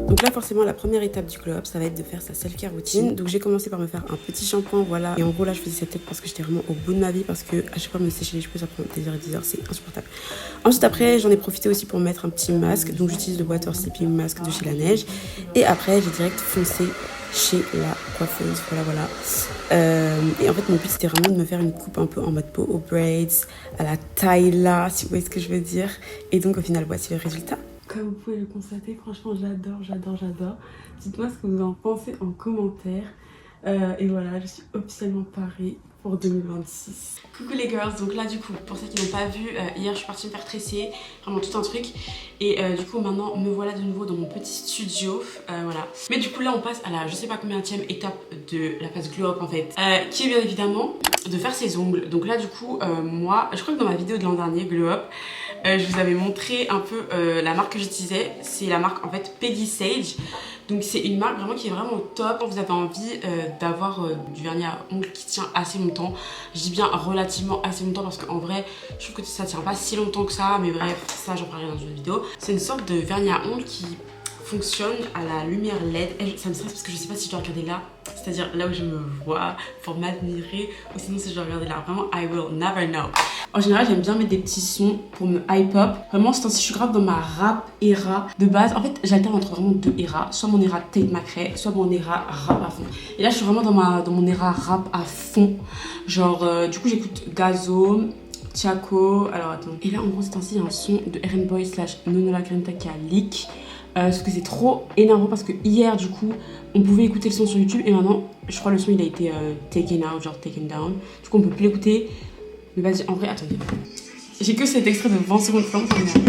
Donc là forcément la première étape du glow up ça va être de faire sa self-care routine. Donc j'ai commencé par me faire un petit shampoing, voilà. Et en gros là je faisais cette tête parce que j'étais vraiment au bout de ma vie, parce que à chaque fois me sécher les cheveux ça prend des heures et des heures, c'est insupportable. Ensuite après j'en ai profité aussi pour mettre un petit masque. Donc j'utilise le Water Sleeping Mask de chez Laneige. Et après j'ai direct foncé chez la coiffeuse, voilà. Et en fait mon but c'était vraiment de me faire une coupe un peu en mode peau aux braids, à la Tyla, si vous voyez ce que je veux dire. Et donc au final voici le résultat. Comme vous pouvez le constater, franchement j'adore. Dites-moi ce que vous en pensez en commentaire. Et voilà, je suis officiellement parée pour 2026. Coucou les girls, donc là du coup, pour ceux qui n'ont pas vu, hier je suis partie me faire tresser, vraiment tout un truc. Et du coup maintenant me voilà de nouveau dans mon petit studio, voilà. Mais du coup là on passe à la je sais pas combienième étape de la phase glow up en fait, qui est bien évidemment de faire ses ongles. Donc là du coup, moi, je crois que dans ma vidéo de l'an dernier, glow up, je vous avais montré un peu la marque que j'utilisais. C'est la marque en fait Peggy Sage. Donc c'est une marque vraiment qui est vraiment au top quand vous avez envie d'avoir du vernis à ongles qui tient assez longtemps. Je dis bien relativement assez longtemps parce qu'en vrai je trouve que ça tient pas si longtemps que ça, mais bref ça j'en parlerai dans une vidéo. C'est une sorte de vernis à ongles qui fonctionne à la lumière LED. Et ça me stresse parce que je sais pas si je dois regarder là, c'est-à-dire là où je me vois pour m'admirer, ou sinon si je dois regarder là. Vraiment I will never know. En général j'aime bien mettre des petits sons pour me hype up. Vraiment ce temps-ci je suis grave dans ma rap era de base. En fait j'alterne entre vraiment deux eras, soit mon era Tate McRae, soit mon era rap à fond. Et là je suis vraiment dans mon era rap à fond. Genre du coup j'écoute Gazo, Chaco, alors attends. Et là en gros ce temps-ci il y a un son de Eren Boy / Nonola Grenta qui a leak. Parce que c'est trop énervant parce que hier du coup on pouvait écouter le son sur YouTube et maintenant je crois le son il a été taken out, genre taken down. Du coup on peut plus l'écouter. Mais vas-y, en vrai, attendez. J'ai que cet extrait de 20 secondes de film.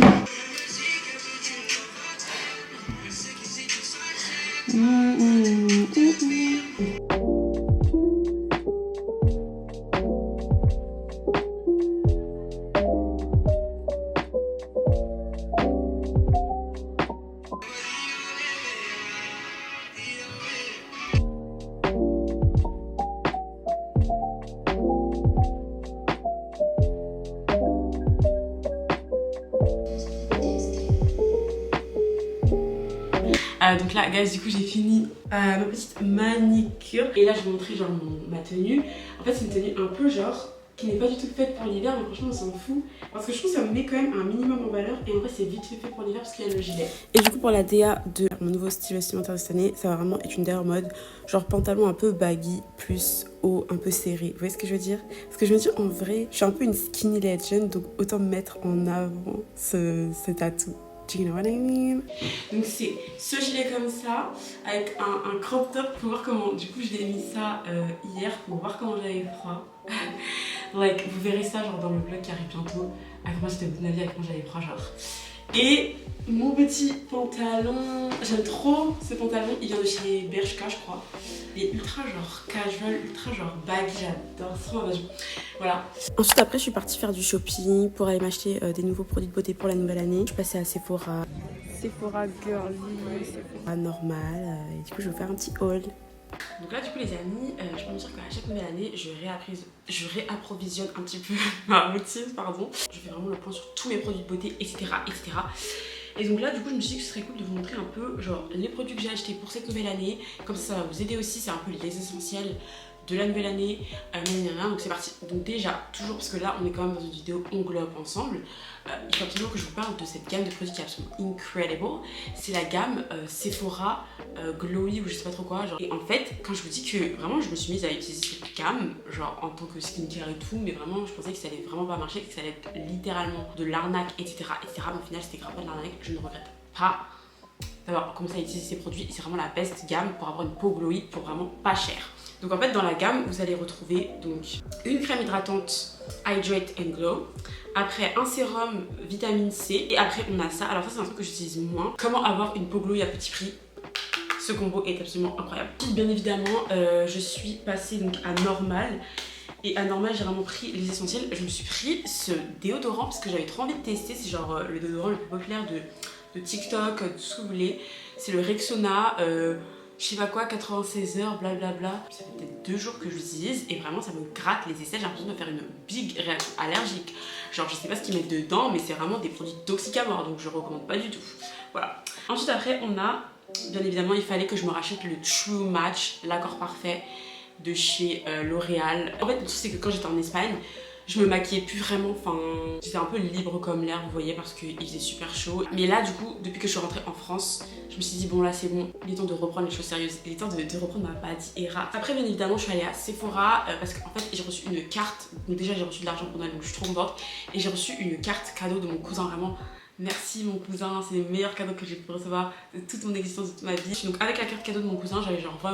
Donc là, guys, du coup, j'ai fini ma petite manicure. Et là, je vais montrer genre ma tenue. En fait, c'est une tenue un peu genre qui n'est pas du tout faite pour l'hiver, mais franchement, on s'en fout. Parce que je trouve que ça me met quand même un minimum en valeur. Et en vrai, c'est vite fait pour l'hiver parce qu'il y a le gilet. Et du coup, pour la DA de mon nouveau style vestimentaire de cette année, ça va vraiment être une DA en mode genre pantalon un peu baggy plus haut, un peu serré. Vous voyez ce que je veux dire? Parce que je me dis, en vrai, je suis un peu une skinny legend, donc autant mettre en avant ce tatou. Do you know what I mean? Donc c'est ce gilet comme ça avec un crop top pour voir comment. Du coup je l'ai mis ça hier pour voir comment j'avais froid. Like vous verrez ça genre dans le vlog qui arrive bientôt. Avec moi j'étais au bout de ma vie avec moi j'avais froid genre. Et mon petit pantalon, j'aime trop ce pantalon, il vient de chez Bershka je crois. Il est ultra genre casual, ultra genre baggy, j'adore ça. Voilà. Ensuite après je suis partie faire du shopping pour aller m'acheter des nouveaux produits de beauté pour la nouvelle année. Je suis passée à Sephora girly, Sephora normal, et du coup je vais vous faire un petit haul. Donc là du coup les amis, je peux me dire qu'à chaque nouvelle année je réapprovisionne un petit peu ma routine, pardon. Je fais vraiment le point sur tous mes produits de beauté, etc. Et donc là du coup je me suis dit que ce serait cool de vous montrer un peu genre les produits que j'ai achetés pour cette nouvelle année. Comme ça va vous aider aussi, c'est un peu les essentiels de la nouvelle année. Donc c'est parti. Donc déjà, toujours parce que là on est quand même dans une vidéo on glow up ensemble, il faut absolument que je vous parle de cette gamme de produits qui est absolument incredible. C'est la gamme Sephora Glowy ou je sais pas trop quoi genre. Et en fait quand je vous dis que vraiment je me suis mise à utiliser cette gamme genre en tant que skincare et tout, mais vraiment je pensais que ça allait vraiment pas marcher, que ça allait être littéralement de l'arnaque, etc. Mais au final c'était grave pas de l'arnaque. Je ne regrette pas d'avoir commencé à utiliser ces produits. C'est vraiment la best gamme pour avoir une peau glowy pour vraiment pas cher. Donc en fait dans la gamme vous allez retrouver donc une crème hydratante Hydrate and Glow, après un sérum vitamine C, et après on a ça. Alors ça c'est un truc que j'utilise moins. Comment avoir une peau glowy à petit prix. Ce combo est absolument incroyable. Bien évidemment je suis passée donc à normal. Et à normal j'ai vraiment pris les essentiels. Je me suis pris ce déodorant parce que j'avais trop envie de tester. C'est genre le déodorant le plus populaire de TikTok, de ce que vous voulez. C'est le Rexona je sais pas quoi, 96 heures, blablabla. Ça fait peut-être 2 jours que je l'utilise et vraiment ça me gratte les aisselles, j'ai l'impression de faire une big réaction allergique. Genre je sais pas ce qu'ils mettent dedans mais c'est vraiment des produits toxiques à mort donc je recommande pas du tout. Voilà. Ensuite après on a, bien évidemment il fallait que je me rachète le True Match, l'accord parfait de chez L'Oréal. En fait le truc c'est que quand j'étais en Espagne, je me maquillais plus vraiment, enfin j'étais un peu libre comme l'air vous voyez parce qu'il faisait super chaud. Mais là du coup depuis que je suis rentrée en France, je me suis dit bon là c'est bon, il est temps de reprendre les choses sérieuses, il est temps de reprendre ma body era. Après bien évidemment je suis allée à Sephora parce qu'en fait j'ai reçu une carte, donc déjà j'ai reçu de l'argent pour Noël donc je suis trop contente. Et j'ai reçu une carte cadeau de mon cousin, vraiment merci mon cousin, c'est le meilleur cadeau que j'ai pu recevoir de toute mon existence, de toute ma vie. Donc avec la carte cadeau de mon cousin, j'avais genre 20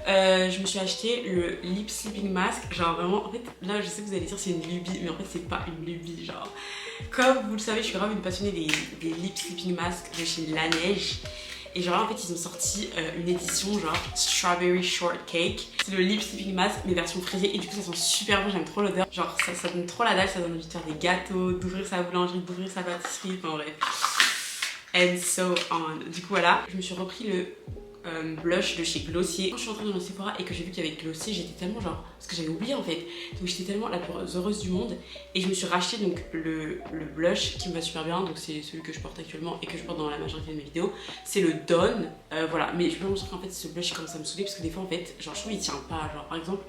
€. Je me suis acheté le Lip Sleeping Mask. Genre vraiment, en fait là je sais que vous allez dire c'est une lubie, mais en fait c'est pas une lubie. Genre comme vous le savez, je suis vraiment une passionnée des Lip Sleeping Mask de chez La Neige. Et genre là en fait ils ont sorti une édition genre Strawberry Shortcake. C'est le Lip Sleeping Mask mais version frisée et du coup ça sent super bon, j'aime trop l'odeur. Genre ça donne trop la dalle, ça donne envie de faire des gâteaux, d'ouvrir sa boulangerie, d'ouvrir sa pâtisserie, enfin bref. And so on. Du coup voilà, je me suis repris le blush de chez Glossier. Quand je suis rentrée dans le Sephora et que j'ai vu qu'il y avait Glossier, j'étais tellement genre, parce que j'avais oublié en fait, donc j'étais tellement la plus heureuse du monde et je me suis racheté donc le blush qui me va super bien, donc c'est celui que je porte actuellement et que je porte dans la majorité de mes vidéos, c'est le Dawn. Voilà, mais je peux vous montrer qu'en fait ce blush il commence à me saouler parce que des fois en fait, genre je trouve il tient pas, genre par exemple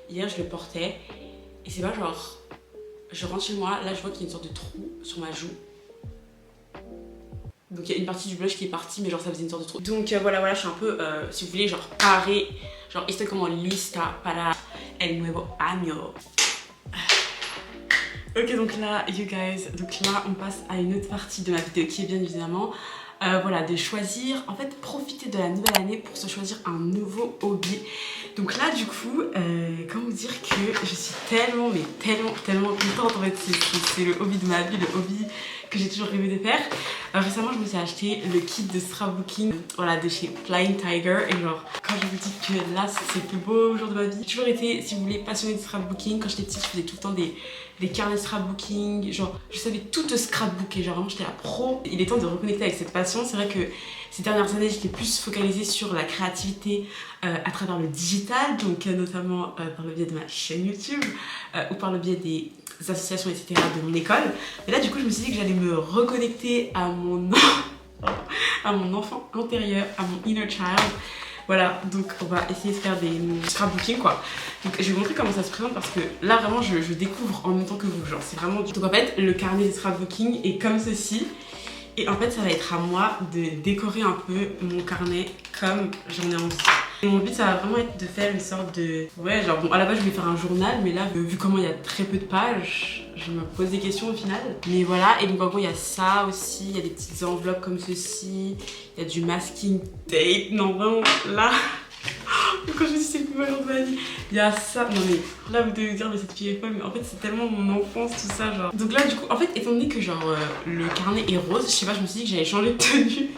hier je le portais et c'est pas genre, je rentre chez moi, là je vois qu'il y a une sorte de trou sur ma joue. Donc il y a une partie du blush qui est partie mais genre ça faisait une sorte de trou. Donc voilà, je suis un peu, si vous voulez, genre parée, genre estoy como lista para el nuevo año. Ok donc là, you guys, donc là on passe à une autre partie de ma vidéo qui est bien évidemment, voilà, de choisir, en fait profiter de la nouvelle année pour se choisir un nouveau hobby. Donc là du coup, comment vous dire que je suis tellement contente en fait, c'est le hobby de ma vie, le hobby que j'ai toujours rêvé de faire. Récemment je me suis acheté le kit de scrapbooking, voilà, de chez Flying Tiger et genre quand je vous dis que là c'est le plus beau jour de ma vie. J'ai toujours été, si vous voulez, passionnée de scrapbooking. Quand j'étais petite je faisais tout le temps des carnets de scrapbooking, genre je savais tout scrapbooker, genre vraiment j'étais la pro. Il est temps de reconnecter avec cette passion. C'est vrai que ces dernières années j'étais plus focalisée sur la créativité à travers le digital, donc notamment par le biais de ma chaîne YouTube ou par le biais des associations etc de mon école. Et là du coup je me suis dit que j'allais me reconnecter à mon enfant intérieur, à mon inner child. Voilà, donc on va essayer de faire des scrapbooking quoi. Donc je vais vous montrer comment ça se présente parce que là vraiment je découvre en même temps que vous, genre c'est vraiment du... Donc en fait le carnet de scrapbooking est comme ceci. Et en fait ça va être à moi de décorer un peu mon carnet comme j'en ai envie. Et mon but ça va vraiment être de faire une sorte de... Ouais genre bon à la base je voulais faire un journal mais là vu comment il y a très peu de pages, je me pose des questions au final. Mais voilà, et donc en gros il y a ça aussi, il y a des petites enveloppes comme ceci, il y a du masking tape, non vraiment là... Quand je me dis c'est le plus beau jour de ma vie, il y a ça, non mais là vous devez vous dire mais cette fille est folle, mais en fait c'est tellement mon enfance tout ça genre. Donc là du coup en fait étant donné que genre le carnet est rose, je sais pas, je me suis dit que j'allais changer de tenue.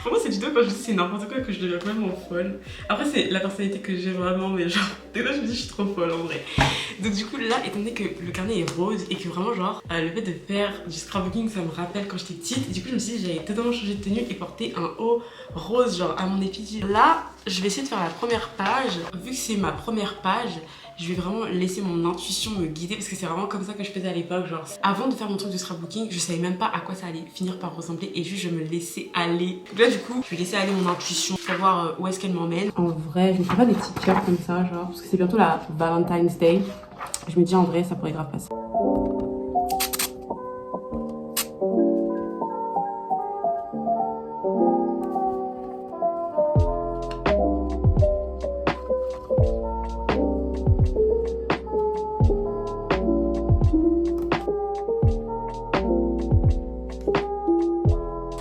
Vraiment cette vidéo quand je dis c'est n'importe quoi que je deviens complètement folle. Après c'est la personnalité que j'ai vraiment mais genre dès là je me dis je suis trop folle en vrai. Donc du coup là étant donné que le carnet est rose et que vraiment genre le fait de faire du scrapbooking ça me rappelle quand j'étais petite, et du coup je me suis dit j'allais totalement changer de tenue et porter un haut rose genre à mon effigie. Là je vais essayer de faire la première page. Vu que c'est ma première page, je vais vraiment laisser mon intuition me guider parce que c'est vraiment comme ça que je faisais à l'époque. Genre avant de faire mon truc de scrapbooking, je savais même pas à quoi ça allait finir par ressembler et juste je me laissais aller. Donc là du coup, je vais laisser aller mon intuition, savoir où est-ce qu'elle m'emmène. En vrai, je me fais pas des petits cœurs comme ça, genre parce que c'est bientôt la Valentine's Day. Je me dis en vrai, ça pourrait grave passer.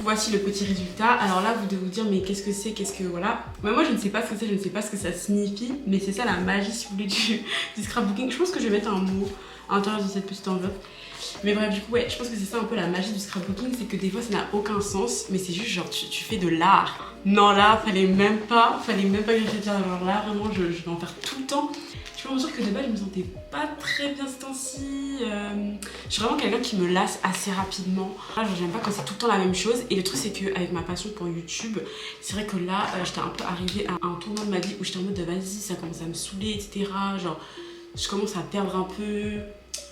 Voici le petit résultat. Alors là vous devez vous dire mais qu'est-ce que c'est, qu'est-ce que voilà. Mais moi je ne sais pas ce que c'est, je ne sais pas ce que ça signifie, mais c'est ça la magie si vous voulez du scrapbooking. Je pense que je vais mettre un mot à l'intérieur de cette petite enveloppe. Mais bref du coup ouais, je pense que c'est ça un peu la magie du scrapbooking, c'est que des fois ça n'a aucun sens, mais c'est juste genre tu fais de l'art. Non là fallait même pas que j'achète ça, genre là vraiment je vais en faire tout le temps. Je peux vous dire que de base je me sentais pas très bien ce temps-ci. Je suis vraiment quelqu'un qui me lasse assez rapidement. Là, j'aime pas quand c'est tout le temps la même chose. Et le truc c'est qu'avec ma passion pour YouTube, c'est vrai que là j'étais un peu arrivée à un tournant de ma vie où j'étais en mode de vas-y, ça commence à me saouler, etc. Genre je commence à perdre un peu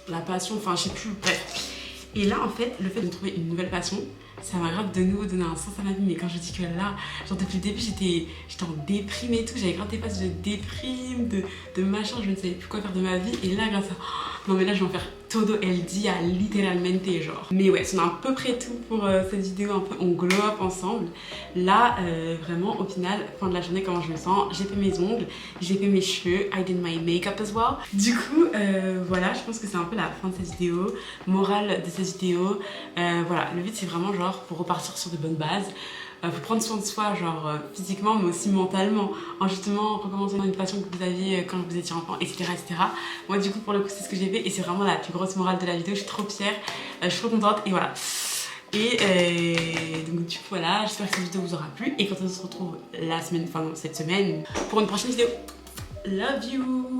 la passion, enfin je sais plus, bref. Et là en fait, le fait de trouver une nouvelle passion, ça m'a grave de nouveau donné un sens à ma vie. Mais quand je dis que là, genre depuis le début j'étais en déprime et tout, j'avais grave des phases de déprime, de machin, je ne savais plus quoi faire de ma vie. Et là grâce à... non mais là je vais en faire todo el dia, littéralement genre. Mais ouais, c'est à peu près tout pour cette vidéo, un peu on glow up ensemble. Là vraiment au final, fin de la journée, comment je me sens, j'ai fait mes ongles, j'ai fait mes cheveux, I did my makeup as well. Du coup voilà, je pense que c'est un peu la fin de cette vidéo, morale de cette vidéo. Voilà, le but c'est vraiment genre pour repartir sur de bonnes bases. Faut prendre soin de soi, genre physiquement mais aussi mentalement, en justement recommençant une passion que vous aviez quand vous étiez enfant, etc., etc. Moi du coup pour le coup c'est ce que j'ai fait et c'est vraiment la plus grosse morale de la vidéo. Je suis trop fière, je suis trop contente et voilà. Et donc du coup voilà, j'espère que cette vidéo vous aura plu et quand on se retrouve la semaine, enfin non, cette semaine pour une prochaine vidéo. Love you.